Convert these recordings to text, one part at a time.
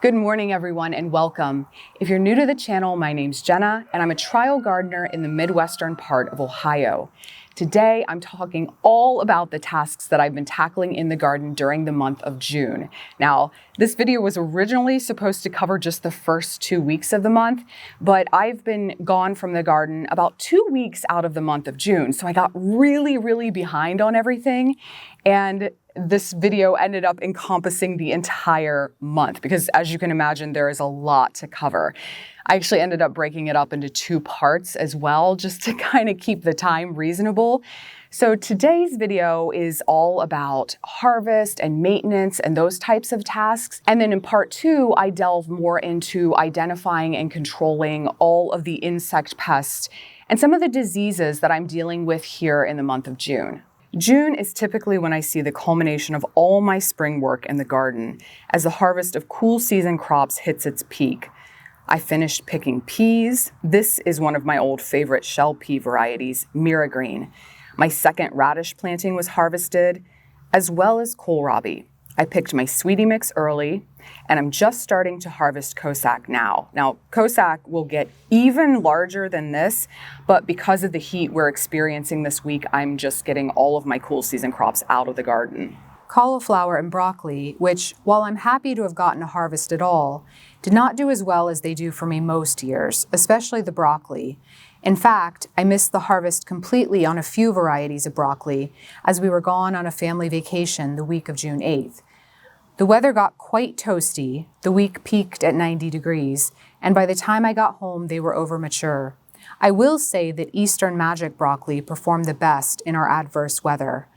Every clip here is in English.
Good morning, everyone, and welcome. If you're new to the channel, my name's Jenna, and I'm a trial gardener in the Midwestern part of Ohio. Today, I'm talking all about the tasks that I've been tackling in the garden during the month of June. Now, this video was originally supposed to cover just the first 2 weeks of the month, but I've been gone from the garden about 2 weeks out of the month of June, so I got really behind on everything, and this video ended up encompassing the entire month because, as you can imagine, there is a lot to cover. I actually ended up breaking it up into 2 parts as well, just to kind of keep the time reasonable. So today's video is all about harvest and maintenance and those types of tasks. And then in part 2, I delve more into identifying and controlling all of the insect pests and some of the diseases that I'm dealing with here in the month of June. June is typically when I see the culmination of all my spring work in the garden as the harvest of cool season crops hits its peak. I finished picking peas. This is one of my old favorite shell pea varieties, Miragreen. My second radish planting was harvested, as well as kohlrabi. I picked my sweetie mix early, and I'm just starting to harvest Kosak now. Now, Kosak will get even larger than this, but because of the heat we're experiencing this week, I'm just getting all of my cool season crops out of the garden. Cauliflower and broccoli, which, while I'm happy to have gotten a harvest at all, did not do as well as they do for me most years, especially the broccoli. In fact, I missed the harvest completely on a few varieties of broccoli as we were gone on a family vacation the week of June 8th. The weather got quite toasty, the week peaked at 90 degrees, and by the time I got home, they were over mature. I will say that Eastern Magic broccoli performed the best in our adverse weather.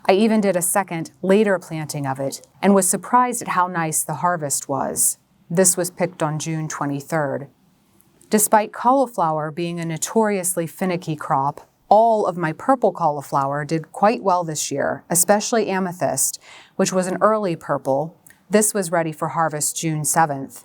I even did a second, later planting of it, and was surprised at how nice the harvest was. This was picked on June 23rd. Despite cauliflower being a notoriously finicky crop, all of my purple cauliflower did quite well this year, especially amethyst, which was an early purple. This was ready for harvest June 7th.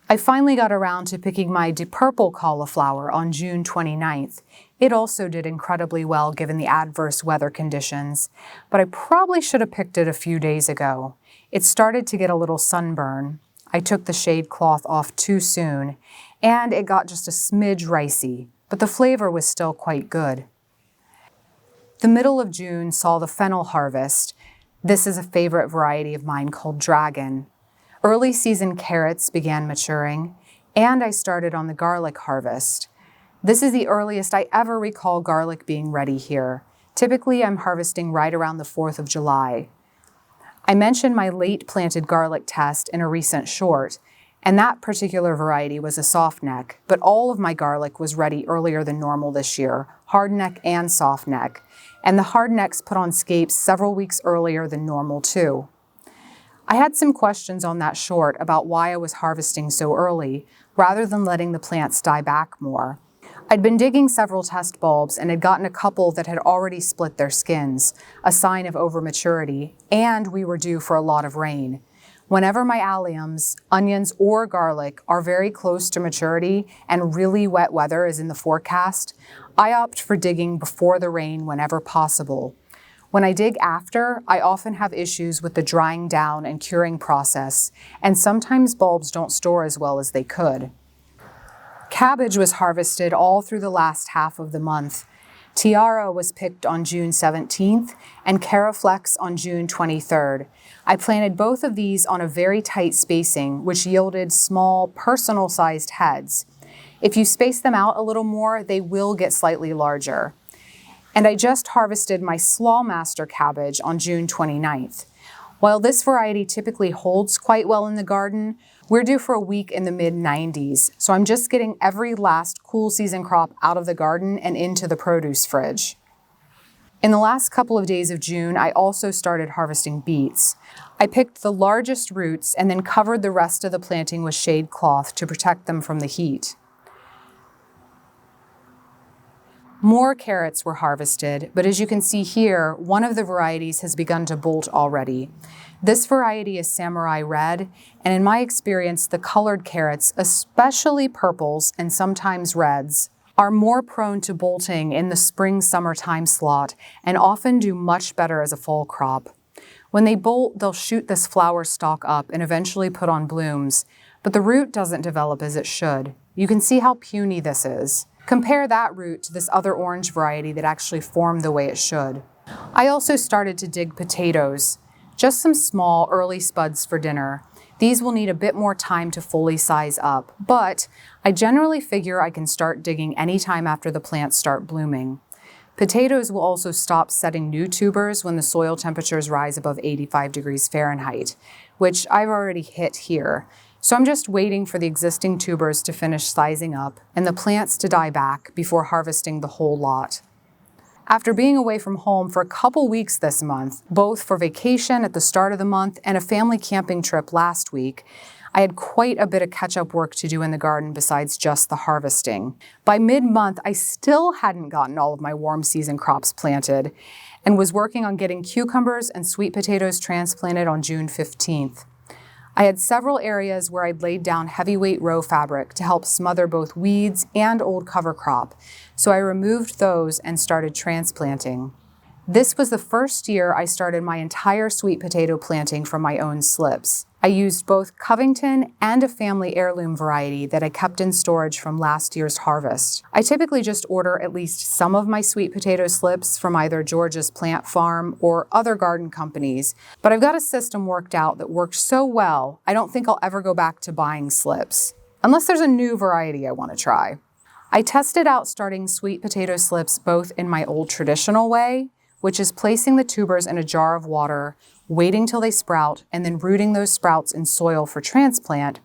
I finally got around to picking my Debacle cauliflower on June 29th. It also did incredibly well given the adverse weather conditions, but I probably should have picked it a few days ago. It started to get a little sunburn. I took the shade cloth off too soon, and it got just a smidge ricey, but the flavor was still quite good. The middle of June saw the fennel harvest. This is a favorite variety of mine called Dragon. Early season carrots began maturing, and I started on the garlic harvest. This is the earliest I ever recall garlic being ready here. Typically, I'm harvesting right around the 4th of July. I mentioned my late planted garlic test in a recent short, and that particular variety was a soft neck, but all of my garlic was ready earlier than normal this year, hard neck and soft neck, and the hard necks put on scapes several weeks earlier than normal too. I had some questions on that short about why I was harvesting so early, rather than letting the plants die back more. I'd been digging several test bulbs and had gotten a couple that had already split their skins, a sign of overmaturity, and we were due for a lot of rain. Whenever my alliums, onions, or garlic are very close to maturity and really wet weather is in the forecast, I opt for digging before the rain whenever possible. When I dig after, I often have issues with the drying down and curing process, and sometimes bulbs don't store as well as they could. Cabbage was harvested all through the last half of the month. Tiara was picked on June 17th and Caraflex on June 23rd. I planted both of these on a very tight spacing, which yielded small, personal-sized heads. If you space them out a little more, they will get slightly larger. And I just harvested my Slawmaster cabbage on June 29th. While this variety typically holds quite well in the garden, we're due for a week in the mid-90s, so I'm just getting every last cool season crop out of the garden and into the produce fridge. In the last couple of days of June, I also started harvesting beets. I picked the largest roots and then covered the rest of the planting with shade cloth to protect them from the heat. More carrots were harvested, but as you can see here, one of the varieties has begun to bolt already. This variety is Samurai Red, and in my experience, the colored carrots, especially purples and sometimes reds, are more prone to bolting in the spring-summer time slot and often do much better as a fall crop. When they bolt, they'll shoot this flower stalk up and eventually put on blooms, but the root doesn't develop as it should. You can see how puny this is. Compare that root to this other orange variety that actually formed the way it should. I also started to dig potatoes, just some small early spuds for dinner. These will need a bit more time to fully size up, but I generally figure I can start digging anytime after the plants start blooming. Potatoes will also stop setting new tubers when the soil temperatures rise above 85 degrees Fahrenheit, which I've already hit here. So I'm just waiting for the existing tubers to finish sizing up and the plants to die back before harvesting the whole lot. After being away from home for a couple weeks this month, both for vacation at the start of the month and a family camping trip last week, I had quite a bit of catch-up work to do in the garden besides just the harvesting. By mid-month, I still hadn't gotten all of my warm season crops planted and was working on getting cucumbers and sweet potatoes transplanted on June 15th. I had several areas where I'd laid down heavyweight row fabric to help smother both weeds and old cover crop, so I removed those and started transplanting. This was the first year I started my entire sweet potato planting from my own slips. I used both Covington and a family heirloom variety that I kept in storage from last year's harvest. I typically just order at least some of my sweet potato slips from either George's Plant Farm or other garden companies, but I've got a system worked out that works so well, I don't think I'll ever go back to buying slips, unless there's a new variety I want to try. I tested out starting sweet potato slips both in my old traditional way, which is placing the tubers in a jar of water, waiting till they sprout, and then rooting those sprouts in soil for transplant,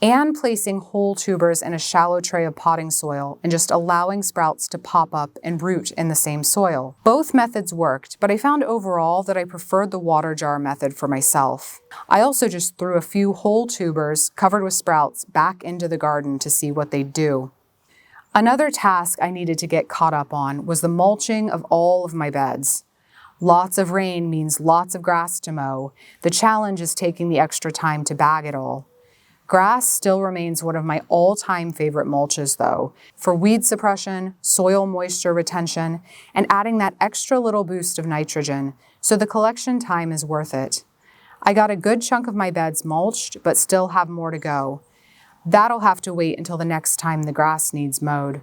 and placing whole tubers in a shallow tray of potting soil and just allowing sprouts to pop up and root in the same soil. Both methods worked, but I found overall that I preferred the water jar method for myself. I also just threw a few whole tubers covered with sprouts back into the garden to see what they'd do. Another task I needed to get caught up on was the mulching of all of my beds. Lots of rain means lots of grass to mow. The challenge is taking the extra time to bag it all. Grass still remains one of my all-time favorite mulches though, for weed suppression, soil moisture retention, and adding that extra little boost of nitrogen, so the collection time is worth it. I got a good chunk of my beds mulched, but still have more to go. That'll have to wait until the next time the grass needs mowed.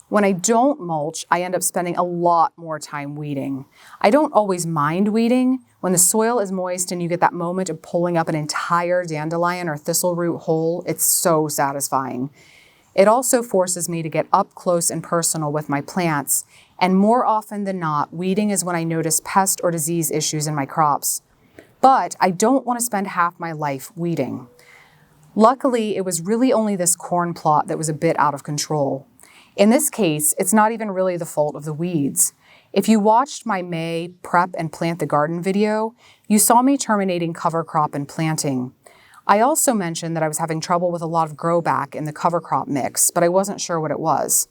When I don't mulch, I end up spending a lot more time weeding. I don't always mind weeding. When the soil is moist and you get that moment of pulling up an entire dandelion or thistle root whole, it's so satisfying. It also forces me to get up close and personal with my plants, and more often than not, weeding is when I notice pest or disease issues in my crops. But I don't want to spend half my life weeding. Luckily, it was really only this corn plot that was a bit out of control. In this case, it's not even really the fault of the weeds. If you watched my May prep and plant the garden video, you saw me terminating cover crop and planting. I also mentioned that I was having trouble with a lot of growback in the cover crop mix, but I wasn't sure what it was.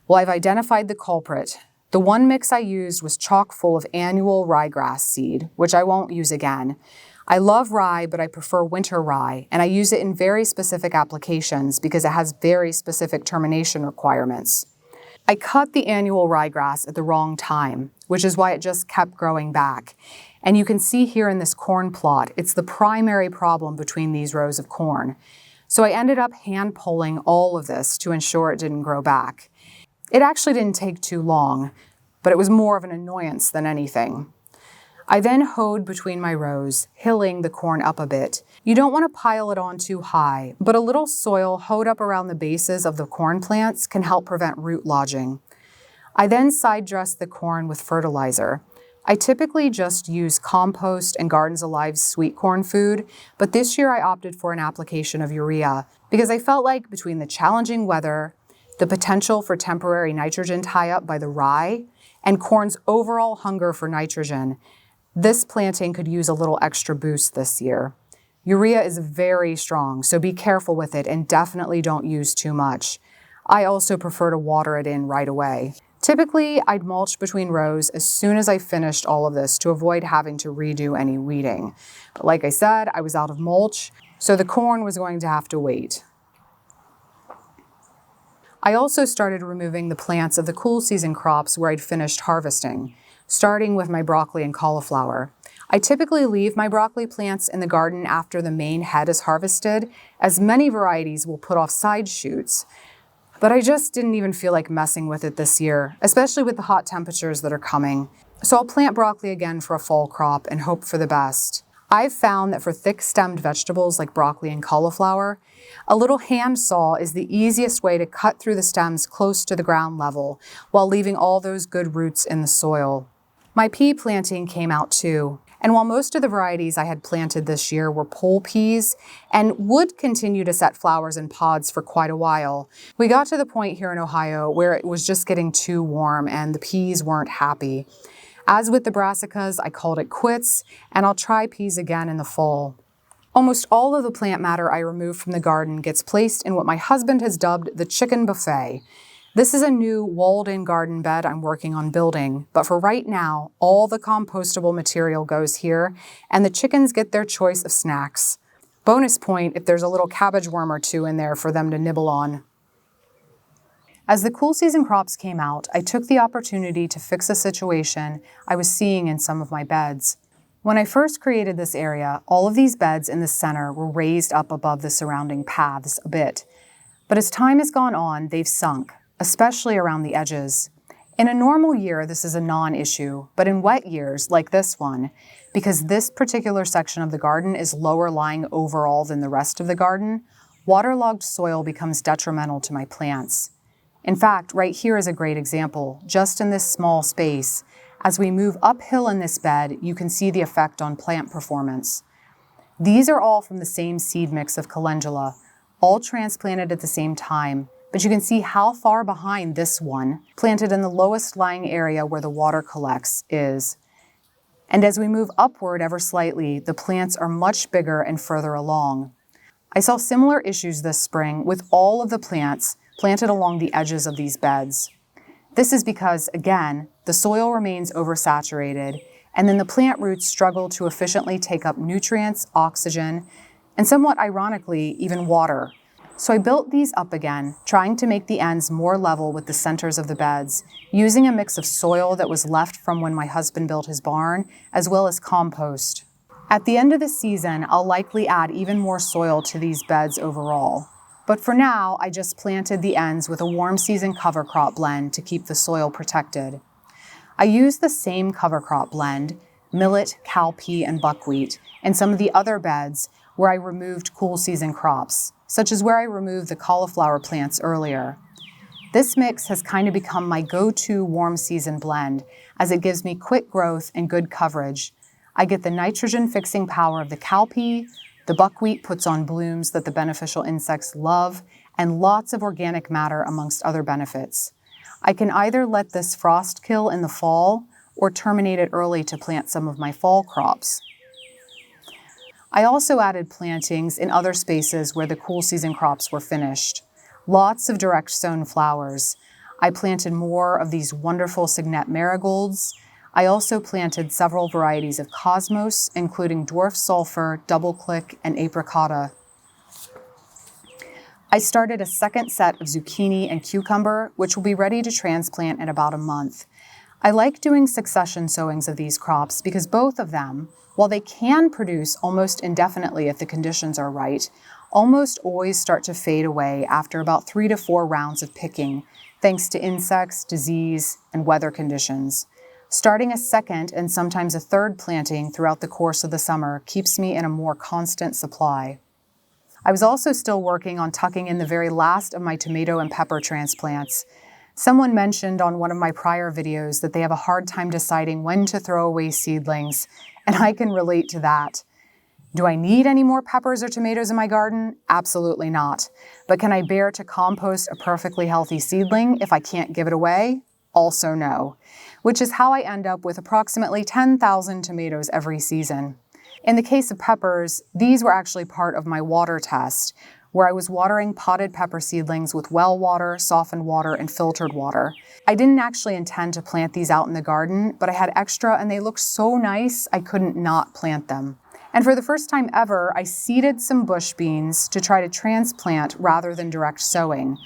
Well, I've identified the culprit. The one mix I used was chock full of annual ryegrass seed, which I won't use again. I love rye, but I prefer winter rye, and I use it in very specific applications because it has very specific termination requirements. I cut the annual ryegrass at the wrong time, which is why it just kept growing back. And you can see here in this corn plot, it's the primary problem between these rows of corn. So I ended up hand pulling all of this to ensure it didn't grow back. It actually didn't take too long, but it was more of an annoyance than anything. I then hoed between my rows, hilling the corn up a bit. You don't want to pile it on too high, but a little soil hoed up around the bases of the corn plants can help prevent root lodging. I then side dressed the corn with fertilizer. I typically just use compost and Gardens Alive's sweet corn food, but this year I opted for an application of urea because I felt like between the challenging weather, the potential for temporary nitrogen tie-up by the rye, and corn's overall hunger for nitrogen, this planting could use a little extra boost this year. Urea is very strong, so be careful with it and definitely don't use too much. I also prefer to water it in right away. Typically, I'd mulch between rows as soon as I finished all of this to avoid having to redo any weeding. But like I said, I was out of mulch, so the corn was going to have to wait. I also started removing the plants of the cool season crops where I'd finished harvesting, starting with my broccoli and cauliflower. I typically leave my broccoli plants in the garden after the main head is harvested, as many varieties will put off side shoots. But I just didn't even feel like messing with it this year, especially with the hot temperatures that are coming. So I'll plant broccoli again for a fall crop and hope for the best. I've found that for thick-stemmed vegetables like broccoli and cauliflower, a little hand saw is the easiest way to cut through the stems close to the ground level while leaving all those good roots in the soil. My pea planting came out too. And while most of the varieties I had planted this year were pole peas and would continue to set flowers in pods for quite a while, we got to the point here in Ohio where it was just getting too warm and the peas weren't happy. As with the brassicas, I called it quits, and I'll try peas again in the fall. Almost all of the plant matter I remove from the garden gets placed in what my husband has dubbed the chicken buffet. This is a new walled-in garden bed I'm working on building, but for right now, all the compostable material goes here, and the chickens get their choice of snacks. Bonus point if there's a little cabbage worm or two in there for them to nibble on. As the cool season crops came out, I took the opportunity to fix a situation I was seeing in some of my beds. When I first created this area, all of these beds in the center were raised up above the surrounding paths a bit. But as time has gone on, they've sunk, especially around the edges. In a normal year, this is a non-issue, but in wet years, like this one, because this particular section of the garden is lower lying overall than the rest of the garden, waterlogged soil becomes detrimental to my plants. In fact, right here is a great example, just in this small space. As we move uphill in this bed, you can see the effect on plant performance. These are all from the same seed mix of calendula, all transplanted at the same time, but you can see how far behind this one, planted in the lowest lying area where the water collects, is. And as we move upward ever slightly, the plants are much bigger and further along. I saw similar issues this spring with all of the plants planted along the edges of these beds. This is because, again, the soil remains oversaturated, and then the plant roots struggle to efficiently take up nutrients, oxygen, and somewhat ironically, even water. So I built these up again, trying to make the ends more level with the centers of the beds, using a mix of soil that was left from when my husband built his barn, as well as compost. At the end of the season, I'll likely add even more soil to these beds overall. But for now, I just planted the ends with a warm season cover crop blend to keep the soil protected. I used the same cover crop blend, millet, cowpea, and buckwheat, in some of the other beds where I removed cool season crops, such as where I removed the cauliflower plants earlier. This mix has kind of become my go-to warm season blend, as it gives me quick growth and good coverage. I get the nitrogen fixing power of the cowpea, the buckwheat puts on blooms that the beneficial insects love, and lots of organic matter amongst other benefits. I can either let this frost kill in the fall or terminate it early to plant some of my fall crops. I also added plantings in other spaces where the cool season crops were finished. Lots of direct sown flowers. I planted more of these wonderful cygnet marigolds. I also planted several varieties of cosmos, including dwarf sulfur, double click, and apricota. I started a second set of zucchini and cucumber, which will be ready to transplant in about a month. I like doing succession sowings of these crops because both of them, while they can produce almost indefinitely if the conditions are right, almost always start to fade away after about 3 to 4 rounds of picking, thanks to insects, disease, and weather conditions. Starting a second and sometimes a third planting throughout the course of the summer keeps me in a more constant supply. I was also still working on tucking in the very last of my tomato and pepper transplants. Someone mentioned on one of my prior videos that they have a hard time deciding when to throw away seedlings, and I can relate to that. Do I need any more peppers or tomatoes in my garden? Absolutely not. But can I bear to compost a perfectly healthy seedling if I can't give it away? Also no. Which is how I end up with approximately 10,000 tomatoes every season. In the case of peppers, these were actually part of my water test, where I was watering potted pepper seedlings with well water, softened water, and filtered water. I didn't actually intend to plant these out in the garden, but I had extra and they looked so nice I couldn't not plant them. And for the first time ever, I seeded some bush beans to try to transplant rather than direct sowing,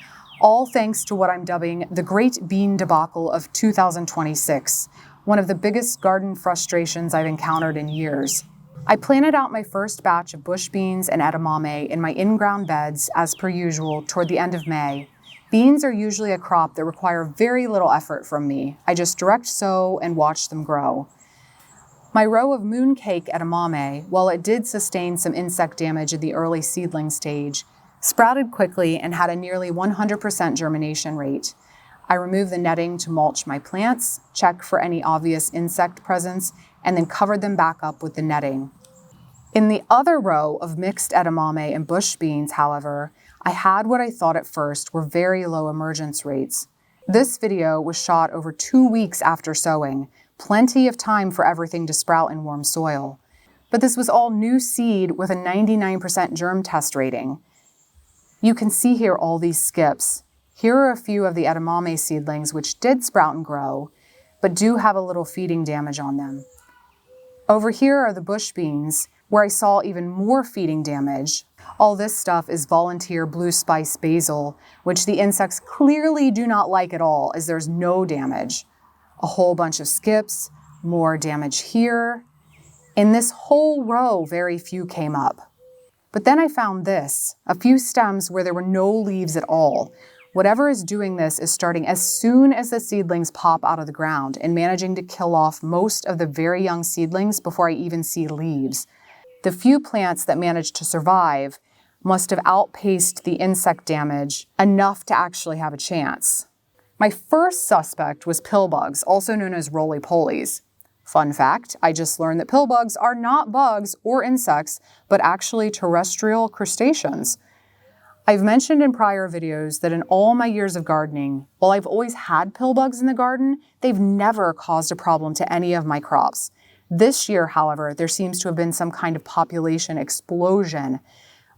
all thanks to what I'm dubbing the Great Bean Debacle of 2026, one of the biggest garden frustrations I've encountered in years. I planted out my first batch of bush beans and edamame in my in-ground beds as per usual toward the end of May. Beans are usually a crop that require very little effort from me. I just direct sow and watch them grow. My row of mooncake edamame, while it did sustain some insect damage in the early seedling stage, sprouted quickly and had a nearly 100% germination rate. I removed the netting to mulch my plants, check for any obvious insect presence, and then covered them back up with the netting. In the other row of mixed edamame and bush beans, however, I had what I thought at first were very low emergence rates. This video was shot over 2 weeks after sowing, plenty of time for everything to sprout in warm soil. But this was all new seed with a 99% germ test rating. You can see here all these skips. Here are a few of the edamame seedlings which did sprout and grow, but do have a little feeding damage on them. Over here are the bush beans, where I saw even more feeding damage. All this stuff is volunteer blue spice basil, which the insects clearly do not like at all, as there's no damage. A whole bunch of skips, more damage here. In this whole row, very few came up. But then I found this, a few stems where there were no leaves at all. Whatever is doing this is starting as soon as the seedlings pop out of the ground and managing to kill off most of the very young seedlings before I even see leaves. The few plants that managed to survive must have outpaced the insect damage enough to actually have a chance. My first suspect was pillbugs, also known as roly-polies. Fun fact, I just learned that pillbugs are not bugs or insects, but actually terrestrial crustaceans. I've mentioned in prior videos that in all my years of gardening, while I've always had pillbugs in the garden, they've never caused a problem to any of my crops. This year, however, there seems to have been some kind of population explosion.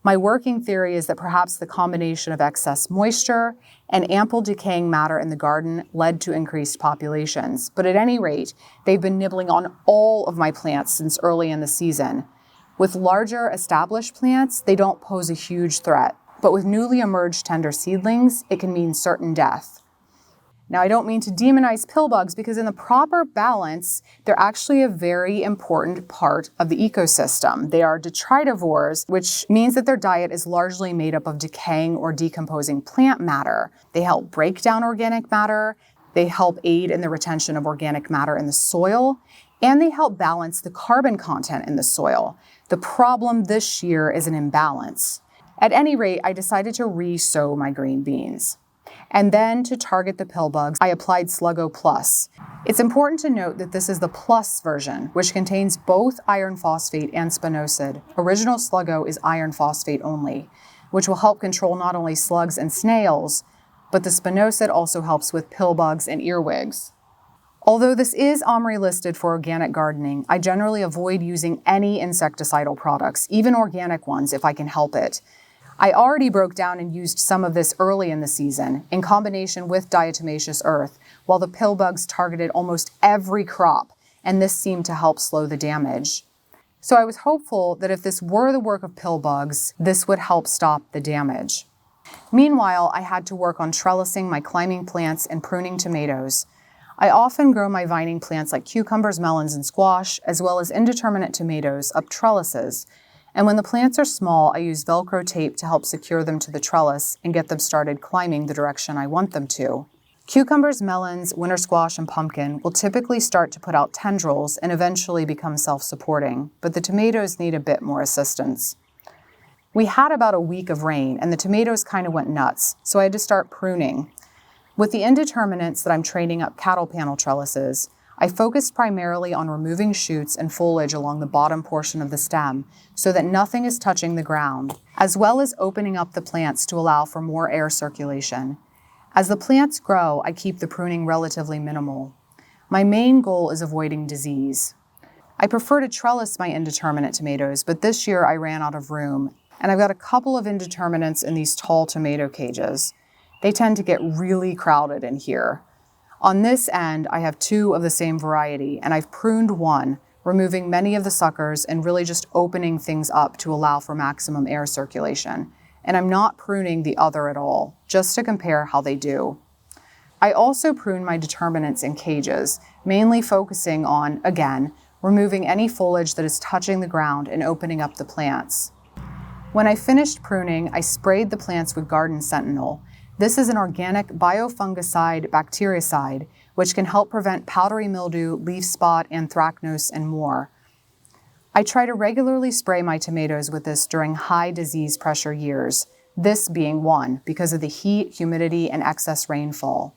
My working theory is that perhaps the combination of excess moisture and ample decaying matter in the garden led to increased populations. But at any rate, they've been nibbling on all of my plants since early in the season. With larger established plants, they don't pose a huge threat. But with newly emerged tender seedlings, it can mean certain death. Now, I don't mean to demonize pillbugs because in the proper balance, they're actually a very important part of the ecosystem. They are detritivores, which means that their diet is largely made up of decaying or decomposing plant matter. They help break down organic matter, they help aid in the retention of organic matter in the soil, and they help balance the carbon content in the soil. The problem this year is an imbalance. At any rate, I decided to re-sow my green beans. And then to target the pillbugs, I applied Sluggo Plus. It's important to note that this is the plus version, which contains both iron phosphate and spinosad. Original Sluggo is iron phosphate only, which will help control not only slugs and snails, but the spinosad also helps with pillbugs and earwigs. Although this is OMRI listed for organic gardening, I generally avoid using any insecticidal products, even organic ones if I can help it. I already broke down and used some of this early in the season in combination with diatomaceous earth, while the pillbugs targeted almost every crop, and this seemed to help slow the damage. So I was hopeful that if this were the work of pillbugs, this would help stop the damage. Meanwhile, I had to work on trellising my climbing plants and pruning tomatoes. I often grow my vining plants like cucumbers, melons, and squash, as well as indeterminate tomatoes, up trellises. And when the plants are small, I use Velcro tape to help secure them to the trellis and get them started climbing the direction I want them to. Cucumbers, melons, winter squash, and pumpkin will typically start to put out tendrils and eventually become self-supporting, but the tomatoes need a bit more assistance. We had about a week of rain, and the tomatoes kind of went nuts, so I had to start pruning. With the indeterminates that I'm training up cattle panel trellises, I focused primarily on removing shoots and foliage along the bottom portion of the stem so that nothing is touching the ground, as well as opening up the plants to allow for more air circulation. As the plants grow, I keep the pruning relatively minimal. My main goal is avoiding disease. I prefer to trellis my indeterminate tomatoes, but this year I ran out of room, and I've got a couple of indeterminates in these tall tomato cages. They tend to get really crowded in here. On this end, I have 2 of the same variety, and I've pruned one, removing many of the suckers and really just opening things up to allow for maximum air circulation. And I'm not pruning the other at all, just to compare how they do. I also prune my determinants in cages, mainly focusing on, again, removing any foliage that is touching the ground and opening up the plants. When I finished pruning, I sprayed the plants with Garden Sentinel. This is an organic biofungicide bactericide, which can help prevent powdery mildew, leaf spot, anthracnose, and more. I try to regularly spray my tomatoes with this during high disease pressure years, this being one because of the heat, humidity, and excess rainfall.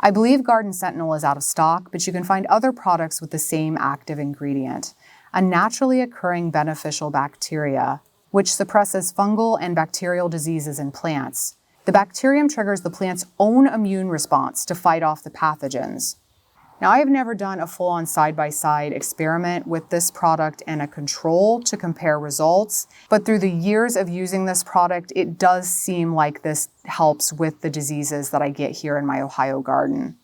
I believe Garden Sentinel is out of stock, but you can find other products with the same active ingredient, a naturally occurring beneficial bacteria, which suppresses fungal and bacterial diseases in plants. The bacterium triggers the plant's own immune response to fight off the pathogens. Now, I have never done a full-on side-by-side experiment with this product and a control to compare results, but through the years of using this product, it does seem like this helps with the diseases that I get here in my Ohio garden.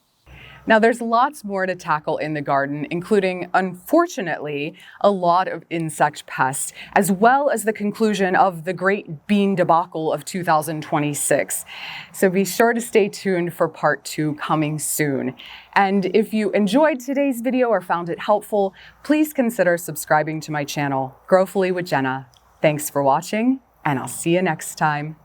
Now, there's lots more to tackle in the garden, including, unfortunately, a lot of insect pests, as well as the conclusion of the great bean debacle of 2026. So be sure to stay tuned for part 2 coming soon. And if you enjoyed today's video or found it helpful, please consider subscribing to my channel, Growfully with Jenna. Thanks for watching, and I'll see you next time.